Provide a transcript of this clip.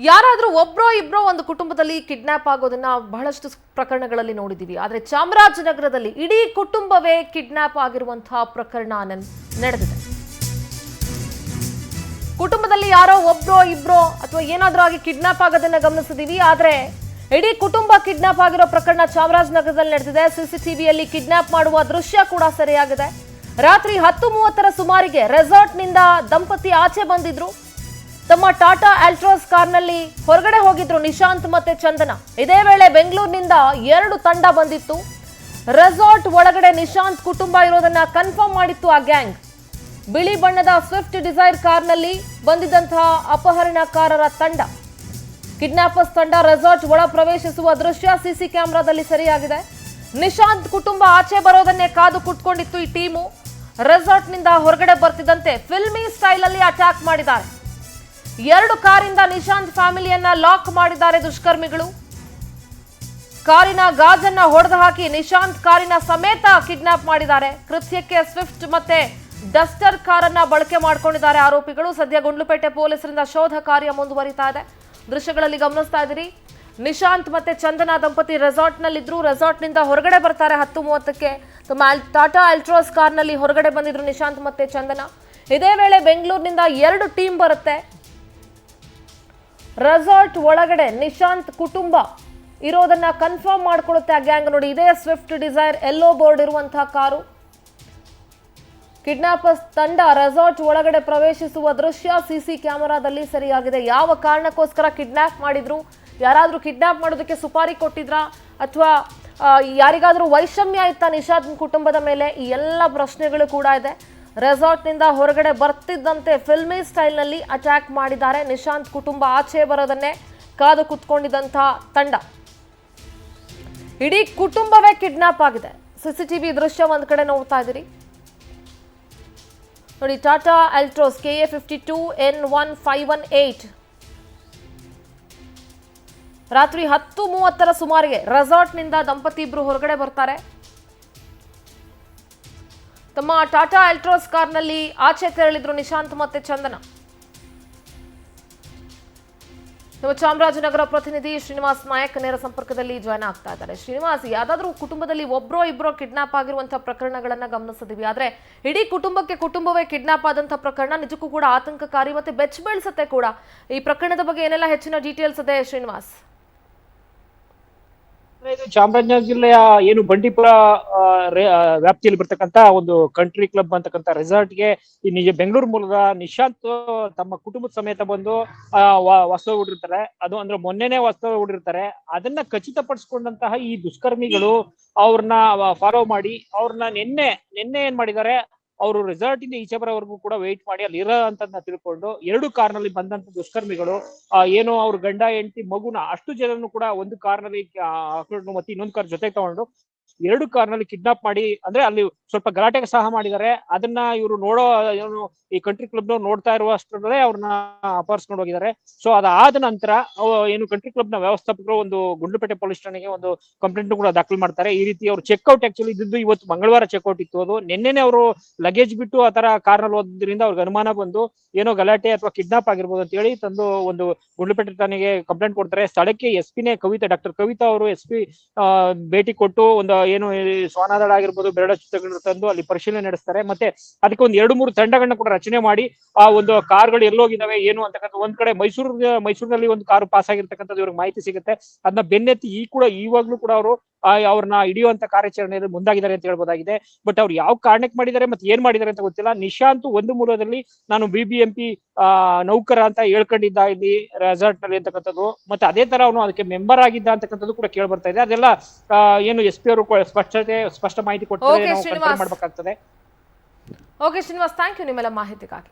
ಯಾರಾದ್ರೂ ಒಬ್ರೋ ಇಬ್ರೋ ಒಂದು ಕುಟುಂಬದಲ್ಲಿ ಕಿಡ್ನಾಪ್ ಆಗೋದನ್ನ ಬಹಳಷ್ಟು ಪ್ರಕರಣಗಳಲ್ಲಿ ನೋಡಿದೀವಿ. ಆದ್ರೆ ಚಾಮರಾಜನಗರದಲ್ಲಿ ಇಡೀ ಕುಟುಂಬವೇ ಕಿಡ್ನಾಪ್ ಆಗಿರುವಂತಹ ಪ್ರಕರಣ ನಡೆದಿದೆ. ಕುಟುಂಬದಲ್ಲಿ ಯಾರೋ ಒಬ್ರೋ ಇಬ್ರೋ ಅಥವಾ ಏನಾದ್ರೂ ಆಗಿ ಕಿಡ್ನಾಪ್ ಆಗೋದನ್ನ ಗಮನಿಸಿದೀವಿ. ಆದ್ರೆ ಇಡೀ ಕುಟುಂಬ ಕಿಡ್ನಾಪ್ ಆಗಿರೋ ಪ್ರಕರಣ ಚಾಮರಾಜನಗರದಲ್ಲಿ ನಡೆದಿದೆ. ಸಿಸಿಟಿವಿಯಲ್ಲಿ ಕಿಡ್ನಾಪ್ ಮಾಡುವ ದೃಶ್ಯ ಕೂಡ ಸೆರೆಯಾಗಿದೆ. ರಾತ್ರಿ 10:30 ಸುಮಾರಿಗೆ ರೆಸಾರ್ಟ್ನಿಂದ ದಂಪತಿ ಆಚೆ ಬಂದಿದ್ರು. ತಮ್ಮ ಟಾಟಾ ಆಲ್ಟ್ರೋಸ್ ಕಾರ್ನಲ್ಲಿ ಹೊರಗಡೆ ಹೋಗಿದ್ರು ನಿಶಾಂತ್ ಮತ್ತೆ ಚಂದನ. ಇದೇ ವೇಳೆ ಬೆಂಗಳೂರಿನಿಂದ 2 ತಂಡ ಬಂದಿತ್ತು. ರೆಸಾರ್ಟ್ ಒಳಗಡೆ ನಿಶಾಂತ್ ಕುಟುಂಬ ಇರೋದನ್ನ ಕನ್ಫರ್ಮ್ ಮಾಡಿತ್ತು ಆ ಗ್ಯಾಂಗ್. ಬಿಳಿ ಬಣ್ಣದ ಸ್ವಿಫ್ಟ್ ಡಿಸೈರ್ ಕಾರ್ನಲ್ಲಿ ಬಂದಿದ್ದಂತಹ ಅಪಹರಣಕಾರರ ತಂಡ, ಕಿಡ್ನಾಪರ್ಸ್ ತಂಡ ರೆಸಾರ್ಟ್ ಒಳ ಪ್ರವೇಶಿಸುವ ದೃಶ್ಯ ಸಿಸಿ ಕ್ಯಾಮೆರಾದಲ್ಲಿ ಸೆರೆಯಾಗಿದೆ. ನಿಶಾಂತ್ ಕುಟುಂಬ ಆಚೆ ಬರೋದನ್ನೇ ಕಾದು ಕುಟ್ಕೊಂಡಿತ್ತು ಈ ಟೀಮು. ರೆಸಾರ್ಟ್ನಿಂದ ಹೊರಗಡೆ ಬರ್ತಿದ್ದಂತೆ ಫಿಲ್ಮಿ ಸ್ಟೈಲ್ ಅಲ್ಲಿ ಅಟ್ಯಾಕ್ ಮಾಡಿದ್ದಾರೆ. 2 ಕಾರಿಂದ ನಿಶಾಂತ್ ಫ್ಯಾಮಿಲಿಯನ್ನ ಲಾಕ್ ಮಾಡಿದ್ದಾರೆ ದುಷ್ಕರ್ಮಿಗಳು. ಕಾರಿನ ಗಾಜನ್ನ ಹೊಡೆದು ಹಾಕಿ ನಿಶಾಂತ್ ಕಾರಿನ ಸಮೇತ ಕಿಡ್ನಾಪ್ ಮಾಡಿದ್ದಾರೆ. ಕೃತ್ಯಕ್ಕೆ ಸ್ವಿಫ್ಟ್ ಮತ್ತೆ ಡಸ್ಟರ್ ಕಾರನ್ನ ಬಳಕೆ ಮಾಡಿಕೊಂಡಿದ್ದಾರೆ ಆರೋಪಿಗಳು. ಸದ್ಯ ಗುಂಡ್ಲುಪೇಟೆ ಪೊಲೀಸರಿಂದ ಶೋಧ ಕಾರ್ಯ ಮುಂದುವರಿತಾ ಇದೆ. ದೃಶ್ಯಗಳಲ್ಲಿ ಗಮನಿಸ್ತಾ ಇದ್ದೀರಿ, ನಿಶಾಂತ್ ಮತ್ತೆ ಚಂದನ ದಂಪತಿ ರೆಸಾರ್ಟ್ನಲ್ಲಿದ್ರು. ರೆಸಾರ್ಟ್ನಿಂದ ಹೊರಗಡೆ ಬರ್ತಾರೆ 10:30ಕ್ಕೆ. ತಮ್ಮ ಟಾಟಾ ಆಲ್ಟ್ರೋಸ್ ಕಾರ್ನಲ್ಲಿ ಹೊರಗಡೆ ಬಂದಿದ್ರು ನಿಶಾಂತ್ ಮತ್ತೆ ಚಂದನ. ಇದೇ ವೇಳೆ ಬೆಂಗಳೂರಿನಿಂದ 2 ಟೀಮ್ ಬರುತ್ತೆ. ರೆಸಾರ್ಟ್ ಒಳಗಡೆ ನಿಶಾಂತ್ ಕುಟುಂಬ ಇರೋದನ್ನ ಕನ್ಫರ್ಮ್ ಮಾಡ್ಕೊಳ್ಳುತ್ತೆ ಆ ಗ್ಯಾಂಗ್. ನೋಡಿ, ಇದೇ ಸ್ವಿಫ್ಟ್ ಡಿಸೈರ್ ಯೆಲ್ಲೋ ಬೋರ್ಡ್ ಇರುವಂತಹ ಕಾರು. ಕಿಡ್ನಾಪರ್ಸ್ ತಂಡ ರೆಸಾರ್ಟ್ ಒಳಗಡೆ ಪ್ರವೇಶಿಸುವ ದೃಶ್ಯ ಸಿಸಿ ಕ್ಯಾಮೆರಾದಲ್ಲಿ ಸೆರೆಯಾಗಿದೆ. ಯಾವ ಕಾರಣಕ್ಕೋಸ್ಕರ ಕಿಡ್ನಾಪ್ ಮಾಡಿದ್ರು, ಯಾರಾದ್ರೂ ಕಿಡ್ನಾಪ್ ಮಾಡೋದಕ್ಕೆ ಸುಪಾರಿ ಕೊಟ್ಟಿದ್ರಾ ಅಥವಾ ಯಾರಿಗಾದ್ರೂ ವೈಷಮ್ಯ ಇತ್ತ ನಿಶಾಂತ್ ಕುಟುಂಬದ ಮೇಲೆ, ಈ ಎಲ್ಲ ಪ್ರಶ್ನೆಗಳು ಕೂಡ ಇದೆ. ರೆಸಾರ್ಟ್ನಿಂದ ಹೊರಗಡೆ ಬರ್ತಿದ್ದಂತೆ ಫಿಲ್ಮಿ ಸ್ಟೈಲ್ನಲ್ಲಿ ಅಟ್ಯಾಕ್ ಮಾಡಿದ್ದಾರೆ. ನಿಶಾಂತ್ ಕುಟುಂಬ ಆಚೆ ಬರೋದನ್ನೇ ಕಾದು ಕುತ್ಕೊಂಡಿದ್ದಂತಹ ತಂಡ, ಇಡೀ ಕುಟುಂಬವೇ ಕಿಡ್ನಾಪ್ ಆಗಿದೆ. ಸಿಸಿಟಿವಿ ದೃಶ್ಯ ಒಂದ್ ಕಡೆ ನೋಡ್ತಾ ಇದ್ದೀರಿ. ನೋಡಿ, ಟಾಟಾ ಆಲ್ಟ್ರೋಸ್ KA 52 N1518 ರಾತ್ರಿ 10:30 ಸುಮಾರಿಗೆ ರೆಸಾರ್ಟ್ನಿಂದ ದಂಪತಿ ಇಬ್ರು ಹೊರಗಡೆ ಬರ್ತಾರೆ. ತಮ್ಮ ಟಾಟಾ ಆಲ್ಟ್ರೋಸ್ ಕಾರ್ನಲ್ಲಿ ಆಚೆ ತೆರಳಿದ್ರು ನಿಶಾಂತ್ ಮತ್ತೆ ಚಂದನ. ನಮ್ಮ ಚಾಮರಾಜನಗರ ಪ್ರತಿನಿಧಿ ಶ್ರೀನಿವಾಸ್ ನಾಯಕ್ ನೇರ ಸಂಪರ್ಕದಲ್ಲಿ ಜಾಯ್ನ್ ಆಗ್ತಾ ಇದ್ದಾರೆ. ಶ್ರೀನಿವಾಸ್, ಯಾವ್ದಾದ್ರೂ ಕುಟುಂಬದಲ್ಲಿ ಒಬ್ರೋ ಇಬ್ರೋ ಕಿಡ್ನಾಪ್ ಆಗಿರುವಂತಹ ಪ್ರಕರಣಗಳನ್ನ ಗಮನಿಸಿದೀವಿ. ಆದ್ರೆ ಇಡೀ ಕುಟುಂಬವೇ ಕಿಡ್ನಾಪ್ ಆದಂತಹ ಪ್ರಕರಣ ನಿಜಕ್ಕೂ ಕೂಡ ಆತಂಕಕಾರಿ ಮತ್ತೆ ಬೆಚ್ಚ ಬೀಳಿಸುತ್ತೆ ಕೂಡ. ಈ ಪ್ರಕರಣದ ಬಗ್ಗೆ ಏನೆಲ್ಲ ಹೆಚ್ಚಿನ ಡೀಟೇಲ್ಸ್ ಇದೆ ಶ್ರೀನಿವಾಸ್? ಚಾಮರಾಜನಗರ ಜಿಲ್ಲೆಯ ಏನು ಬಂಡೀಪುರ ವ್ಯಾಪ್ತಿಯಲ್ಲಿ ಬರ್ತಕ್ಕಂತ ಒಂದು ಕಂಟ್ರಿ ಕ್ಲಬ್ ಅಂತಕ್ಕಂಥ ರೆಸಾರ್ಟ್ಗೆ ಈ ನಿಜ ಬೆಂಗಳೂರು ಮೂಲದ ನಿಶಾಂತ್ ತಮ್ಮ ಕುಟುಂಬದ ಸಮೇತ ಬಂದು ವಾಸ್ತವ ಹೂಡಿರ್ತಾರೆ. ಅದು ಅಂದ್ರೆ ಮೊನ್ನೆನೆ ವಾಸ್ತವ ಹೂಡಿರ್ತಾರೆ. ಅದನ್ನ ಖಚಿತಪಡಿಸ್ಕೊಂಡಂತಹ ಈ ದುಷ್ಕರ್ಮಿಗಳು ಅವ್ರನ್ನ ಫಾಲೋ ಮಾಡಿ ಅವ್ರನ್ನ ನಿನ್ನೆ ಏನ್ ಮಾಡಿದ್ದಾರೆ, ಅವರು ರೆಸಾರ್ಟ್ ಇಂದ ಈಚೆ ಬರೋವರೆಗೂ ಕೂಡ ವೆಯ್ಟ್ ಮಾಡಿ ಅಲ್ಲಿ ಇರೋ ಅಂತದನ್ನ ತಿಳ್ಕೊಂಡು 2 ಕಾರ್ನಲ್ಲಿ ಬಂದಂತ ದುಷ್ಕರ್ಮಿಗಳು ಏನು ಅವ್ರ ಗಂಡ ಹೆಂಡತಿ ಮಗುನ ಅಷ್ಟು ಜನನು ಕೂಡ ಒಂದು ಕಾರ್ನಲ್ಲಿ ಹಾಕೊಂಡು ಮತ್ತೆ ಇನ್ನೊಂದು ಕಾರ್ ಜೊತೆಗೆ ತಗೊಂಡು 2 ಕಾರ್ನಲ್ಲಿ ಕಿಡ್ನಾಪ್ ಮಾಡಿ, ಅಂದ್ರೆ ಅಲ್ಲಿ ಸ್ವಲ್ಪ ಗಲಾಟೆಗೆ ಸಹ ಮಾಡಿದ್ದಾರೆ. ಅದನ್ನ ಇವರು ನೋಡೋ ಏನು ಈ ಕಂಟ್ರಿ ಕ್ಲಬ್ ನೋಡ್ತಾ ಇರುವ ಅಷ್ಟರಲ್ಲೇ ಅವ್ರನ್ನ ಅಪಹರಿಸ್ಕೊಂಡು ಹೋಗಿದ್ದಾರೆ. ಸೊ ಅದಾದ ನಂತರ ಏನು ಕಂಟ್ರಿ ಕ್ಲಬ್ ನ ವ್ಯವಸ್ಥಾಪಕರು ಒಂದು ಗುಂಡ್ಲುಪೇಟೆ ಪೊಲೀಸ್ ಠಾಣೆಗೆ ಒಂದು ಕಂಪ್ಲೇಂಟ್ ಕೂಡ ದಾಖಲು ಮಾಡ್ತಾರೆ. ಈ ರೀತಿ ಅವ್ರು ಚೆಕ್ಔಟ್ ಆಕ್ಚುಲಿ ಇದ್ದು ಇವತ್ತು ಮಂಗಳವಾರ ಚೆಕ್ಔಟ್ ಇತ್ತು. ಅದು ನಿನ್ನೆನೆ ಅವರು ಲಗೇಜ್ ಬಿಟ್ಟು ಆ ತರ ಕಾರ್ನಲ್ಲಿ ಹೋದ್ರಿಂದ ಅವ್ರಿಗೆ ಅನುಮಾನ ಬಂದು ಏನೋ ಗಲಾಟೆ ಅಥವಾ ಕಿಡ್ನಾಪ್ ಆಗಿರ್ಬೋದು ಅಂತ ಹೇಳಿ ತಂದು ಒಂದು ಗುಂಡ್ಲುಪೇಟೆ ಠಾಣೆಗೆ ಕಂಪ್ಲೇಂಟ್ ಕೊಡ್ತಾರೆ. ಸ್ಥಳಕ್ಕೆ SP ಡಾಕ್ಟರ್ ಕವಿತಾ ಅವರು SP ಭೇಟಿ ಕೊಟ್ಟು ಒಂದು ಏನು ಶ್ವಾನದಳ ಆಗಿರ್ಬೋದು ಬೆರಳು ತಂದು ಅಲ್ಲಿ ಪರಿಶೀಲನೆ ನಡೆಸ್ತಾರೆ. ಮತ್ತೆ ಅದಕ್ಕೆ ಒಂದು 2-3 ತಂಡಗಳನ್ನ ಕೂಡ ರಚನೆ ಮಾಡಿ ಆ ಒಂದು ಕಾರ್ಗಳು ಎಲ್ಲೋಗಿದಾವೆ ಏನು ಅಂತಕ್ಕಂಥ ಒಂದ್ ಕಡೆ ಮೈಸೂರಿನಲ್ಲಿ ಒಂದು ಕಾರು ಪಾಸ್ ಆಗಿರ್ತಕ್ಕಂಥದ್ದು ಇವ್ರಿಗೆ ಮಾಹಿತಿ ಸಿಗುತ್ತೆ. ಅದನ್ನ ಬೆನ್ನತ್ತಿ ಇವಾಗ್ಲೂ ಕೂಡ ಅವರು ಅವ್ರನ್ನ ಹಿಡಿಯುವಂತ ಕಾರ್ಯಾಚರಣೆಯಲ್ಲಿ ಮುಂದಾಗಿದ್ದಾರೆ ಅಂತ ಹೇಳ್ಬೋದಾಗಿದೆ. ಬಟ್ ಅವ್ರು ಯಾವ ಕಾರಣಕ್ಕೆ ಮಾಡಿದ್ದಾರೆ ಮತ್ತೆ ಏನ್ ಮಾಡಿದ್ದಾರೆ ಅಂತ ಗೊತ್ತಿಲ್ಲ. ನಿಶಾಂತ್ ಒಂದು ಮೂಲದಲ್ಲಿ ನಾನು BBMP ನೌಕರ ಅಂತ ಹೇಳ್ಕೊಂಡಿದ್ದ ಇಲ್ಲಿ ರೆಸಾರ್ಟ್ ನಲ್ಲಿ ಅಂತಕ್ಕಂಥದ್ದು, ಮತ್ತೆ ಅದೇ ತರ ಅವನು ಅದಕ್ಕೆ ಮೆಂಬರ್ ಆಗಿದ್ದ ಅಂತಕ್ಕಂಥದ್ದು ಕೂಡ ಕೇಳಿ ಬರ್ತಾ ಇದೆ. ಅದೆಲ್ಲ ಏನು SP ಅವರು ಸ್ಪಷ್ಟ ಮಾಹಿತಿ ಕೊಟ್ಟು ಮಾಡ್ಬೇಕಾಗ್ತದೆ. ಓಕೆ ಶ್ರೀನಿವಾಸ್, ಥ್ಯಾಂಕ್ ಯು ನಿಮ್ಮೆಲ್ಲ ಮಾಹಿತಿಗಾಗಿ.